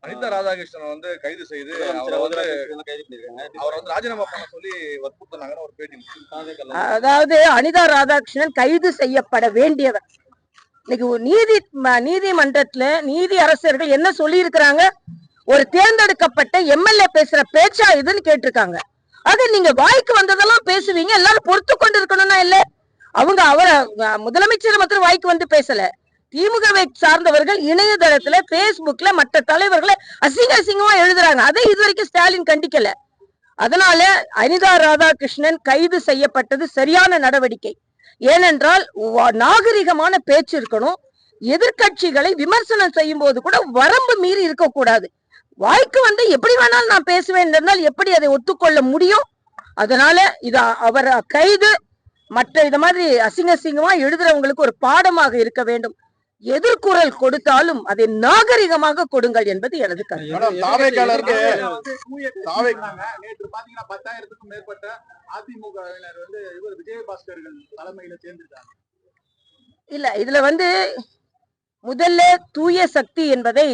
அனிதா ராதாகிருஷ்ணன் வந்து கைது செய்து அவர் ராஜினாமா பண்ண சொல்லி வற்புறுத்தினாங்கன்னு ஒரு பேட்டி. அதாவது அனிதா ராதாகிருஷ்ணன் கைது செய்யப்பட வேண்டியவர். இன்னைக்கு நீதிமன்றத்துல நீதி அரசர்கள் என்ன சொல்லி இருக்கிறாங்க? ஒரு தேர்ந்தெடுக்கப்பட்ட எம்எல்ஏ பேசுற பேச்சா இதுன்னு கேட்டிருக்காங்க. அது நீங்க வாய்க்கு வந்ததெல்லாம் பேசுவீங்க, எல்லாரும் பொறுத்து கொண்டு இருக்கணும்னா இல்ல. அவங்க முதலமைச்சர் மாத்திரம் வாய்க்கு வந்து பேசல. திமுகவை சார்ந்தவர்கள் இணையதளத்துல பேஸ்புக்ல மற்ற தலைவர்களை அசிங்கமா எழுதுறாங்க. அதை இதுவரைக்கும் ஸ்டாலின் கண்டிக்கல. அதனால அனிதா ராதாகிருஷ்ணன் கைது செய்யப்பட்டது சரியான நடவடிக்கை. ஏனென்றால் நாகரிகமான பேச்சு இருக்கணும். எதிர்கட்சிகளை விமர்சனம் செய்யும் போது கூட வரம்பு மீறி இருக்கக்கூடாது. வாய்க்கு வந்து எப்படி வேணாலும் நான் பேசுவேன் என்றால் எப்படி அதை ஒத்துக்கொள்ள முடியும்? அதனால அவர் கைது மற்ற இத மாதிரி அசிங்கமா எழுதுறவங்களுக்கு ஒரு பாடமாக இருக்க வேண்டும். எதிர்குரல் கொடுத்தாலும் அதை நாகரிகமாக கொடுங்கள் என்பது எனது கருத்து. இல்ல, இதுல முதல்ல தூய சக்தி என்பதை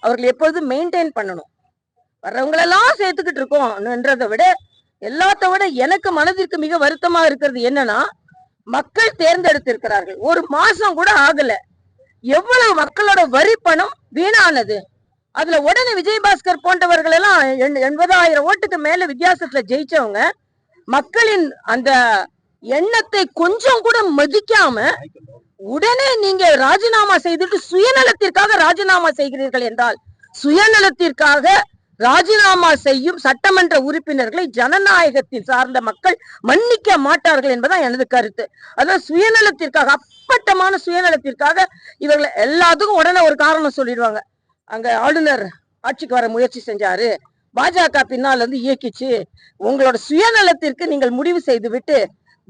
அவர்கள் எப்பொழுதும் மெயின்டைன் பண்ணணும். வர்றவங்களெல்லாம் சேர்த்துக்கிட்டு இருக்கோம்ன்றதை விட எல்லாத்த விட எனக்கு மனதிற்கு மிக வருத்தமா இருக்கிறது என்னன்னா, மக்கள் தேர்ந்தெடுத்திருக்கிறார்கள், ஒரு மாசம் கூட ஆகல, எவ்வளவு மக்களோட வரி பணம் வீணானது. அதுல உடனே விஜயபாஸ்கர் போன்றவர்கள் எல்லாம் 80,000 ஓட்டுக்கு மேல வித்தியாசத்துல ஜெயிச்சவங்க மக்களின் அந்த எண்ணத்தை கொஞ்சம் கூட மதிக்காம உடனே நீங்க ராஜினாமா செய்துட்டு சுயநலத்திற்காக ராஜினாமா செய்கிறீர்கள் என்றால், சுயநலத்திற்காக ராஜினாமா செய்யும் சட்டமன்ற உறுப்பினர்களை ஜனநாயகத்தில் சார்ந்த மக்கள் மன்னிக்க மாட்டார்கள் என்பதான் எனது கருத்து. அதான் சுயநலத்திற்காக, அப்பட்டமான சுயநலத்திற்காக இவர்கள் எல்லாத்துக்கும் உடனே ஒரு காரணம் சொல்லிடுவாங்க. அங்க ஆளுநர் ஆட்சிக்கு வர முயற்சி செஞ்சாரு, பாஜக பின்னால் இயக்கிச்சு. உங்களோட சுயநலத்திற்கு நீங்கள் முடிவு செய்து விட்டு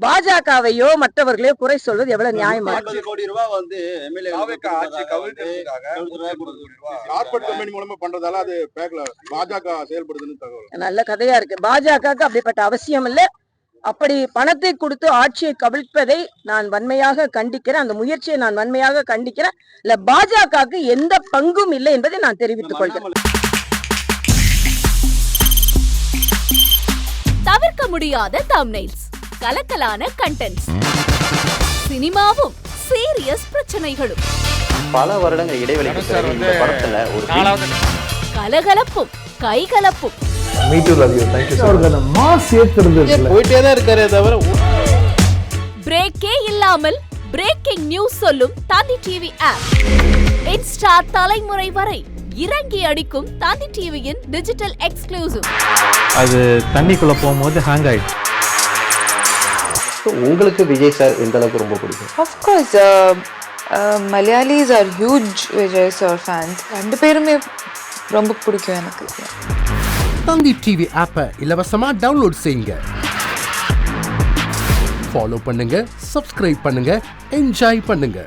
பாஜகவையோ மற்றவர்களையோ குறை சொல்வது எவ்வளவு நியாயமா? நல்ல கதையா இருக்கு. பாஜகவுக்கு அப்படிப்பட்ட அவசியம் இல்ல. அப்படி பணத்தை கொடுத்து ஆட்சியை கவிழ்ப்பதை நான் வன்மையாக கண்டிக்கிறேன். அந்த முயற்சியை நான் வன்மையாக கண்டிக்கிறேன். இல்ல, பாஜகவுக்கு எந்த பங்கும் இல்லை என்பதை நான் தெரிவித்துக் கொள்கிறேன். தவிர்க்க முடியாத தம்ப்நெயில்ஸ், கலக்கலான கண்டென்ட்ஸ், சினிமாவும் சீரியஸ் பிரச்சனைகளும், பல வருடங்கள் இடைவெளிக்கு பிறகு இந்த படத்துல ஒரு கலகலப்பும் கைகலப்பும், பிரேக்கே இல்லாமல் பிரேக்கிங் நியூஸ் சொல்லும் தந்தி டிவி ஆப். இன்ஸ்டா தலைமுறை வரை இறங்கி அடிக்கும் தந்தி டிவியின் டிஜிட்டல் எக்ஸ்க்ளூசிவ். அது தண்ணிக்குள்ள போகும்போது ஹேங் ஆயிடுச்சு. உங்களுக்கு விஜய் சார் எந்த அளவுக்கு ரொம்ப பிடிக்கும்? Of course, Malayalis are huge Vijay sir fans. ரெண்டு பேருமே ரொம்ப பிடிக்கும் எனக்கு. தந்தி டிவி ஆப்பை இலவசமா டவுன்லோட் செய்யுங்க, ஃபாலோ பண்ணுங்க, சப்ஸ்கிரைப் பண்ணுங்க, என்ஜாய் பண்ணுங்க.